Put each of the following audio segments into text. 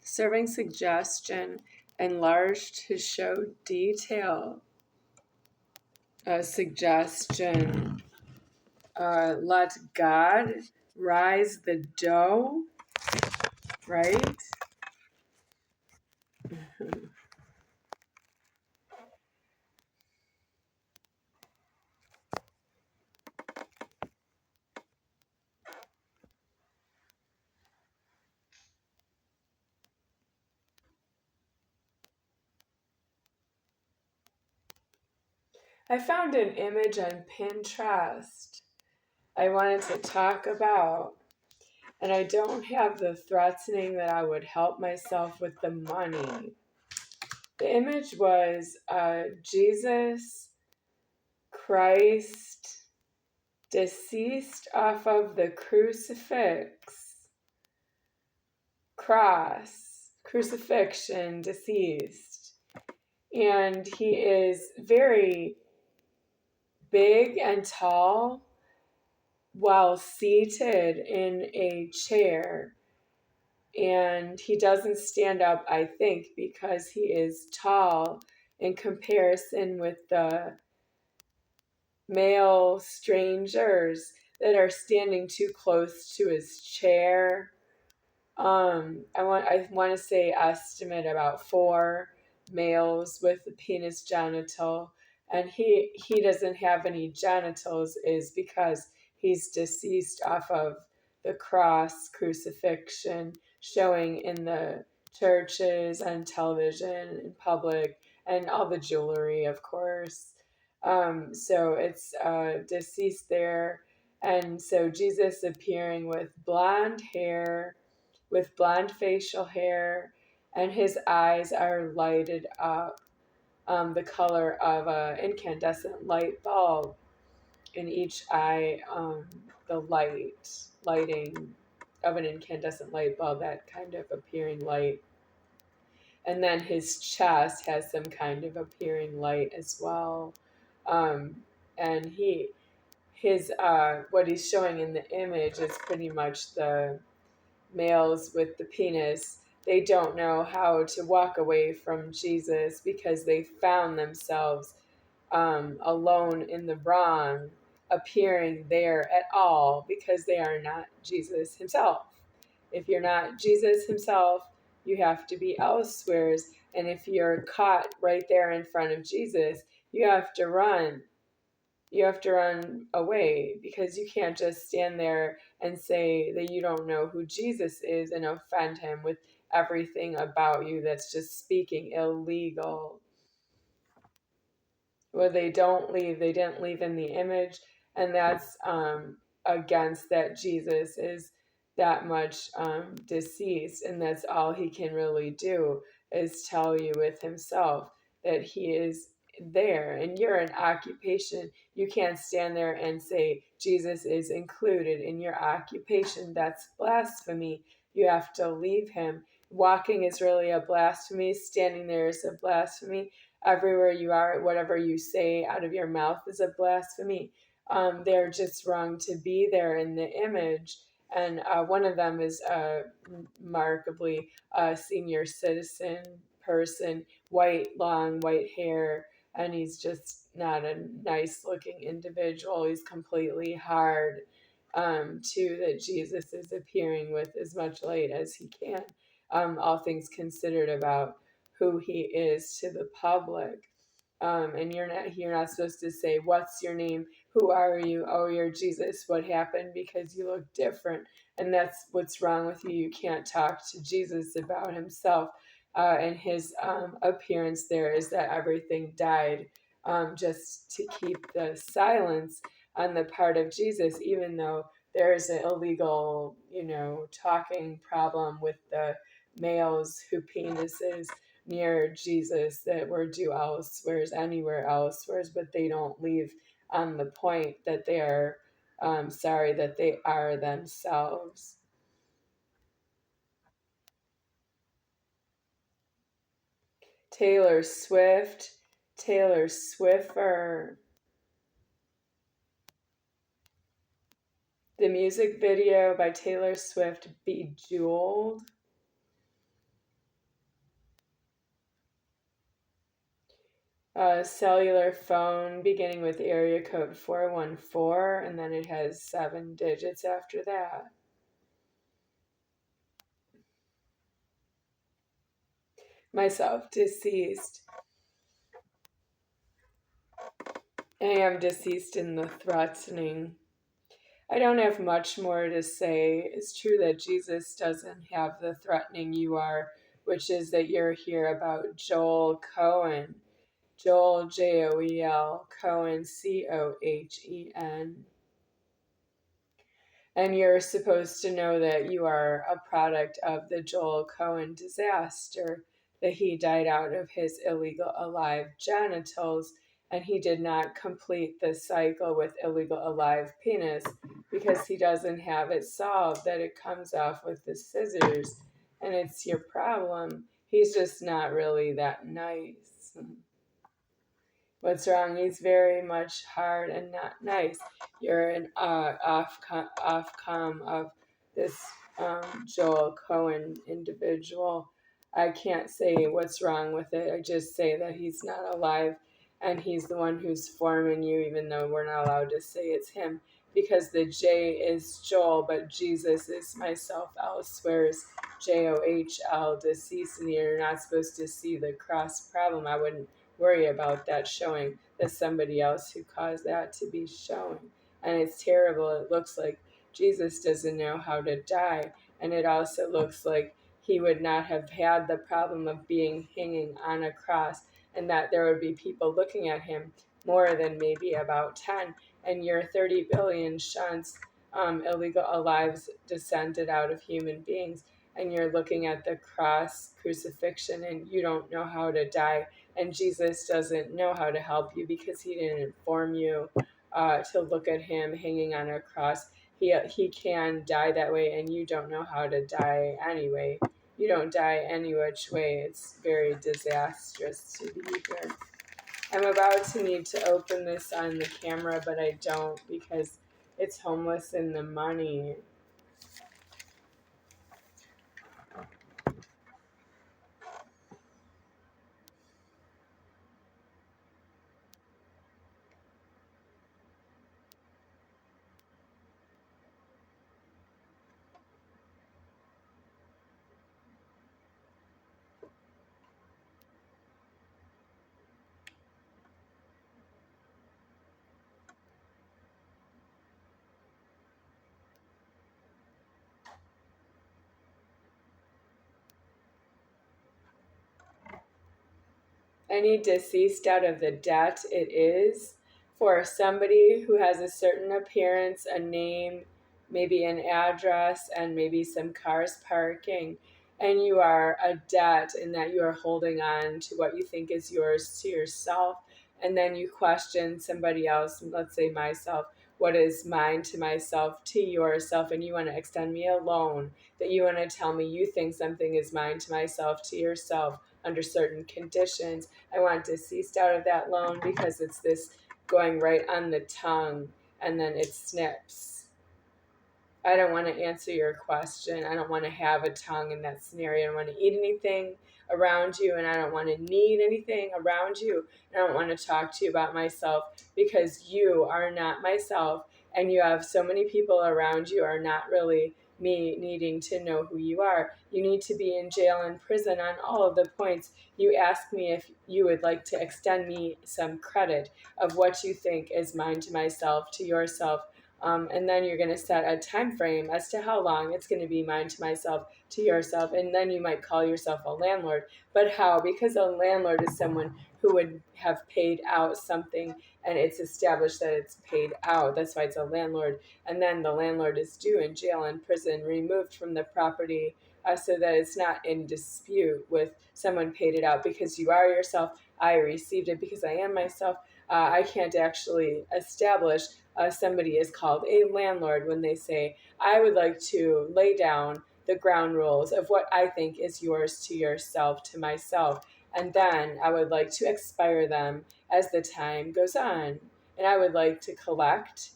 Serving suggestion enlarged to show detail. Suggestion. Let God rise the dough, right? I found an image on Pinterest I wanted to talk about, and I don't have the threatening that I would help myself with the money. The image was Jesus Christ deceased off of the crucifixion, deceased. And he is very big and tall while seated in a chair. And he doesn't stand up, I think, because he is tall in comparison with the male strangers that are standing too close to his chair. I want to say estimate about 4 males with the penis genital, and he doesn't have any genitals, is because he's deceased off of the crucifixion, showing in the churches and television in public and all the jewelry, of course. So it's deceased there, and so Jesus appearing with blonde hair, with blonde facial hair, and his eyes are lighted up, the color of an incandescent light bulb. In each eye, the lighting of an incandescent light bulb, that kind of appearing light. And then his chest has some kind of appearing light as well. And what he's showing in the image is pretty much the males with the penis. They don't know how to walk away from Jesus because they found themselves alone in the wrong, appearing there at all, because they are not Jesus himself. If you're not Jesus himself, you have to be elsewheres. And if you're caught right there in front of Jesus, you have to run. You have to run away, because you can't just stand there and say that you don't know who Jesus is and offend him with everything about you that's just speaking illegal. Well, they didn't leave in the image, and that's against that Jesus is that much deceased, and that's all he can really do is tell you with himself that he is there. And you're an occupation. You can't stand there and say Jesus is included in your occupation. That's blasphemy. You have to leave him. Walking is really a blasphemy. Standing there is a blasphemy. Everywhere you are, whatever you say out of your mouth is a blasphemy. They're just wrong to be there in the image. And one of them is remarkably a senior citizen person, long white hair, and he's just not a nice looking individual. He's completely hard, too, that Jesus is appearing with as much light as he can, all things considered about who he is to the public. And you're not supposed to say, what's your name? Who are you? Oh, you're Jesus. What happened? Because you look different. And that's what's wrong with you. You can't talk to Jesus about himself. And his appearance there is that everything died, just to keep the silence on the part of Jesus, even though there is an illegal, talking problem with the males who penises near Jesus that were due elsewhere, anywhere elsewhere, but they don't leave on the point that they are sorry that they are themselves. Taylor Swifter. The music video by Taylor Swift, Bejeweled. A cellular phone beginning with area code 414, and then it has 7 digits after that. Myself, deceased. I am deceased in the threatening. I don't have much more to say. It's true that Jesus doesn't have the threatening you are, which is that you're here about Joel Cohen. Joel, Joel, Cohen, Cohen. And you're supposed to know that you are a product of the Joel Cohen disaster, that he died out of his illegal alive genitals, and he did not complete the cycle with illegal alive penis because he doesn't have it solved, that it comes off with the scissors, and it's your problem. He's just not really that nice. What's wrong? He's very much hard and not nice. You're an off-com of this Joel Cohen individual. I can't say what's wrong with it. I just say that he's not alive and he's the one who's forming you, even though we're not allowed to say it's him, because the J is Joel, but Jesus is myself. Elsewhere's Johl, deceased, and you're not supposed to see the cross problem. I wouldn't worry about that showing. There's somebody else who caused that to be shown. And it's terrible. It looks like Jesus doesn't know how to die. And it also looks like he would not have had the problem of being hanging on a cross, and that there would be people looking at him, more than maybe about 10. And your 30 billion shunts, illegal lives descended out of human beings. And you're looking at the cross crucifixion and you don't know how to die, and Jesus doesn't know how to help you because he didn't inform you to look at him hanging on a cross. He can die that way, and you don't know how to die anyway. You don't die any which way. It's very disastrous to be here. I'm about to need to open this on the camera, but I don't because it's homeless in the money. Any deceased out of the debt it is for somebody who has a certain appearance, a name, maybe an address, and maybe some cars parking. And you are a debt in that you are holding on to what you think is yours to yourself. And then you question somebody else, let's say myself, what is mine to myself to yourself, and you want to extend me a loan, that you want to tell me you think something is mine to myself to yourself under certain conditions. I want deceased out of that loan because it's this going right on the tongue and then it snips. I don't want to answer your question. I don't want to have a tongue in that scenario. I don't want to eat anything around you, and I don't want to need anything around you. I don't want to talk to you about myself because you are not myself, and you have so many people around you are not really me needing to know who you are. You need to be in jail and prison on all of the points. You ask me if you would like to extend me some credit of what you think is mine to myself, to yourself. And then you're going to set a time frame as to how long it's going to be mine to myself, to yourself, and then you might call yourself a landlord. But how? Because a landlord is someone who would have paid out something, and it's established that it's paid out. That's why it's a landlord. And then the landlord is due in jail and prison, removed from the property, so that it's not in dispute with someone paid it out, because you are yourself. I received it because I am myself. I can't actually establish somebody is called a landlord when they say, I would like to lay down the ground rules of what I think is yours to yourself, to myself, and then I would like to expire them as the time goes on. And I would like to collect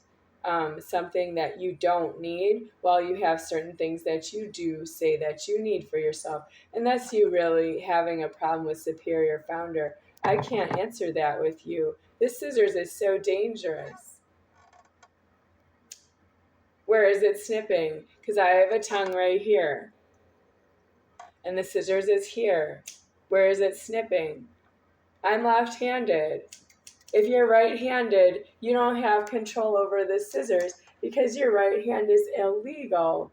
something that you don't need, while you have certain things that you do say that you need for yourself. And that's you really having a problem with Superior Founder. I can't answer that with you. This scissors is so dangerous. Where is it snipping? Because I have a tongue right here. And the scissors is here. Where is it snipping? I'm left-handed. If you're right-handed, you don't have control over the scissors because your right hand is illegal.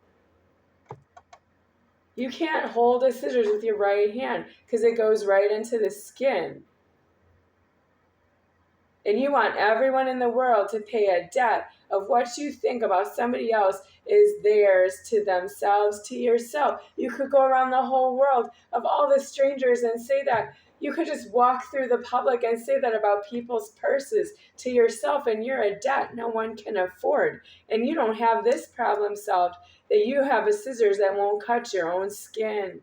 You can't hold a scissors with your right hand because it goes right into the skin. And you want everyone in the world to pay a debt of what you think about somebody else is theirs to themselves, to yourself. You could go around the whole world of all the strangers and say that. You could just walk through the public and say that about people's purses to yourself, and you're a debt no one can afford. And you don't have this problem solved, that you have a scissors that won't cut your own skin.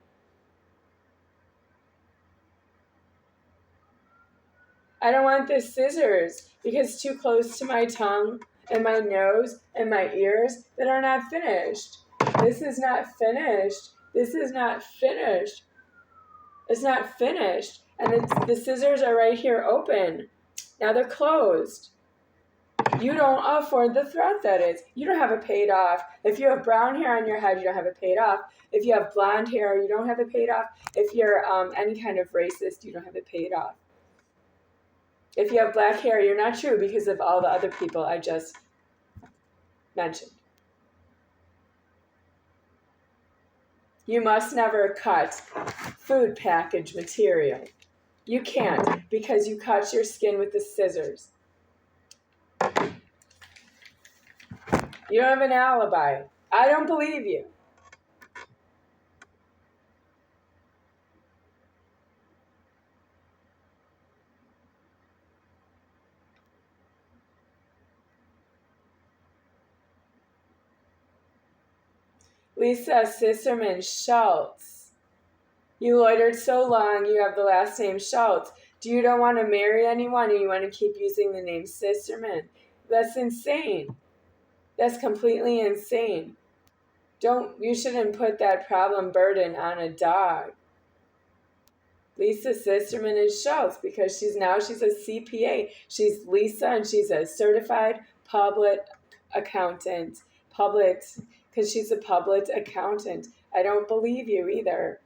I don't want the scissors because it's too close to my tongue and my nose and my ears that are not finished. This is not finished. This is not finished. It's not finished. And the scissors are right here open. Now they're closed. You don't afford the threat that is. You don't have it paid off. If you have brown hair on your head, you don't have it paid off. If you have blonde hair, you don't have it paid off. If you're any kind of racist, you don't have it paid off. If you have black hair, you're not true because of all the other people I just mentioned. You must never cut food package material. You can't because you cut your skin with the scissors. You don't have an alibi. I don't believe you. Lisa Sisserman Schultz. You loitered so long, you have the last name Schultz. Do you don't want to marry anyone and you want to keep using the name Sisserman? That's insane. That's completely insane. You shouldn't put that problem burden on a dog. Lisa Sisterman is Schultz because she's a CPA. She's Lisa and she's a certified public accountant. Because she's a public accountant. I don't believe you either.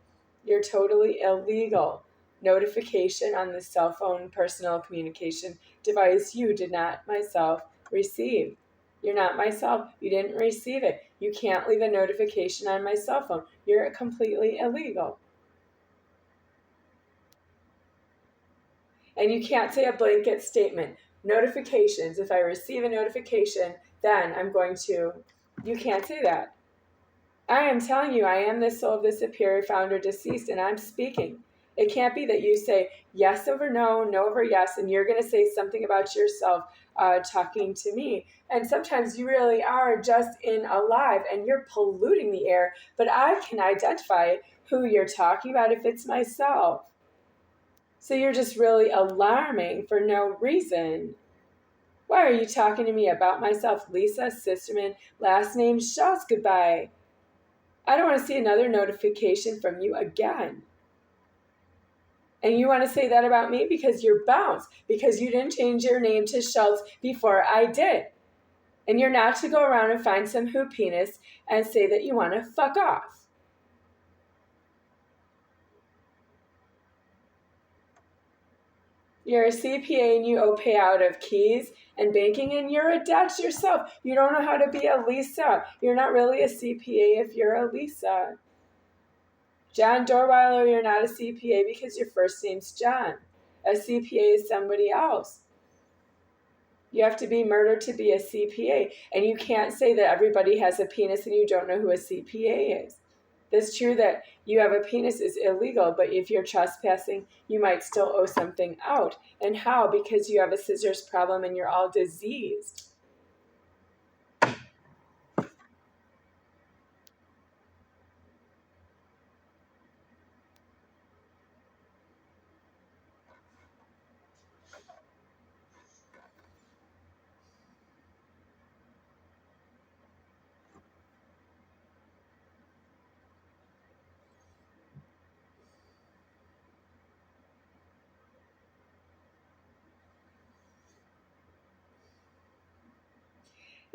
You're totally illegal. Notification on the cell phone personal communication device you did not myself receive. You're not myself. You didn't receive it. You can't leave a notification on my cell phone. You're completely illegal. And you can't say a blanket statement. Notifications, if I receive a notification, then I'm going to. You can't say that. I am telling you, I am the soul of the Superior Founder deceased, and I'm speaking. It can't be that you say yes over no, no over yes, and you're going to say something about yourself talking to me. And sometimes you really are just in alive and you're polluting the air, but I can identify who you're talking about if it's myself. So you're just really alarming for no reason. Why are you talking to me about myself, Lisa Sisterman, last name Schultz? Goodbye. I don't want to see another notification from you again. And you want to say that about me because you're bounced, because you didn't change your name to Schultz before I did. And you're not to go around and find some hoop penis and say that you want to fuck off. You're a CPA and you owe payout of keys and banking, and you're a debt yourself. You don't know how to be a Lisa. You're not really a CPA if you're a Lisa. John Dorweiler, you're not a CPA because your first name's John. A CPA is somebody else. You have to be murdered to be a CPA. And you can't say that everybody has a penis and you don't know who a CPA is. It's true that you have a penis is illegal, but if you're trespassing, you might still owe something out. And how? Because you have a scissors problem and you're all diseased.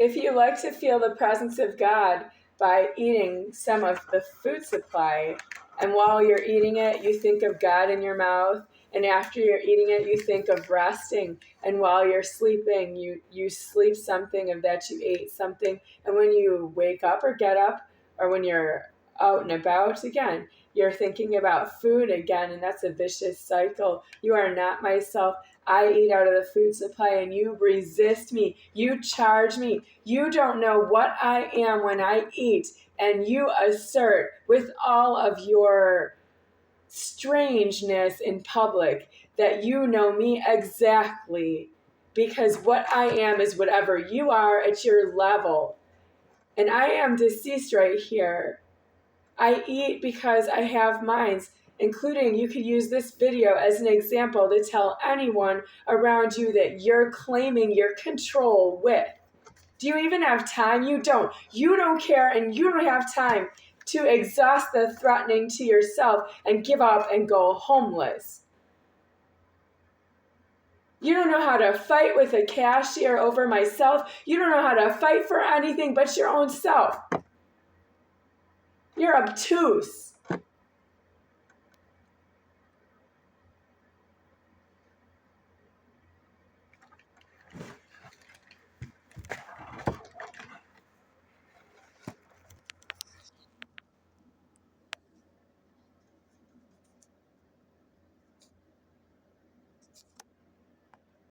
If you like to feel the presence of God by eating some of the food supply, and while you're eating it, you think of God in your mouth, and after you're eating it, you think of resting, and while you're sleeping, you sleep something of that you ate something, and when you wake up or get up, or when you're out and about again, you're thinking about food again, and that's a vicious cycle. You are not myself. I eat out of the food supply and you resist me. You charge me. You don't know what I am when I eat. And you assert with all of your strangeness in public that you know me exactly, because what I am is whatever you are at your level. And I am deceased right here. I eat because I have minds, including you could use this video as an example to tell anyone around you that you're claiming your control with. Do you even have time? You don't. You don't care, and you don't have time to exhaust the threatening to yourself and give up and go homeless. You don't know how to fight with a cashier over myself. You don't know how to fight for anything but your own self. You're obtuse.